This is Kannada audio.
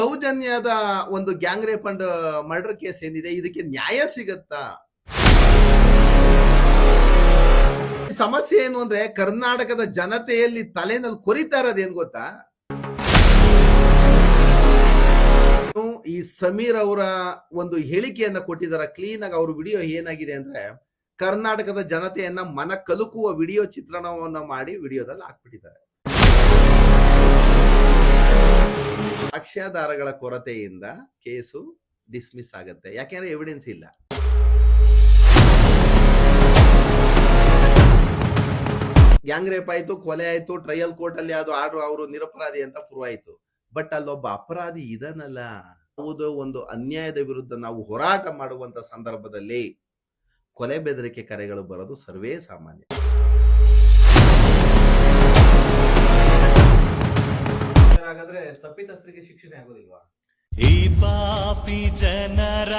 ಸೌಜನ್ಯದ ಒಂದು gang rape and murder case ಏನಿದೆ, ಇದಕ್ಕೆ ನ್ಯಾಯ ಸಿಗತ್ತಾ? ಸಮಸ್ಯೆ ಏನು ಅಂದ್ರೆ ಕರ್ನಾಟಕದ ಜನತೆಯಲ್ಲಿ ತಲೆನಲ್ಲಿ ಕೊರಿತಾ ಇರೋದೇನ್ ಗೊತ್ತಾ? ಈ ಸಮೀರ್ ಅವರ ಒಂದು ಹೇಳಿಕೆಯನ್ನ ಕೊಟ್ಟಿದ್ದಾರೆ. ಕ್ಲೀನ್ ಆಗಿ ಅವ್ರ ವಿಡಿಯೋ ಏನಾಗಿದೆ ಅಂದ್ರೆ, ಕರ್ನಾಟಕದ ಜನತೆಯನ್ನ ಮನ ಕಲುಕುವ ವಿಡಿಯೋ ಚಿತ್ರಣವನ್ನ ಮಾಡಿ ವಿಡಿಯೋದಲ್ಲಿ ಹಾಕ್ಬಿಟ್ಟಿದ್ದಾರೆ. ಸಾಕ್ಷ್ಯಾಧಾರಗಳ ಕೊರತೆಯಿಂದ ಕೇಸು ಡಿಸ್ಮಿಸ್ ಆಗುತ್ತೆ, ಯಾಕೆಂದ್ರೆ ಎವಿಡೆನ್ಸ್ ಇಲ್ಲ. ಗ್ಯಾಂಗ್ ರೇಪ್ ಆಯ್ತು, ಕೊಲೆ ಆಯ್ತು, ಟ್ರಯಲ್ ಕೋರ್ಟ್ ಅಲ್ಲಿ ಅದು ಆರ್ಡರ್ ಅವರು ನಿರಪರಾಧಿ ಅಂತ ಪ್ರೂವ್ ಆಯ್ತು. ಬಟ್ ಅಲ್ಲೊಬ್ಬ ಅಪರಾಧಿ ಇದನ್ನಲ್ಲ. ಯಾವುದೋ ಒಂದು ಅನ್ಯಾಯದ ವಿರುದ್ಧ ನಾವು ಹೋರಾಟ ಮಾಡುವಂತ ಸಂದರ್ಭದಲ್ಲಿ ಕೊಲೆ ಬೆದರಿಕೆ ಕರೆಗಳು ಬರೋದು ಸರ್ವೇ ಸಾಮಾನ್ಯ. ಹಾಗಾದ್ರೆ ತಪ್ಪಿತಸ್ಥರಿಗೆ ಶಿಕ್ಷೆ ಆಗೋದಿಲ್ವಾ? ಈ ಪಾಪಿ ಜನರ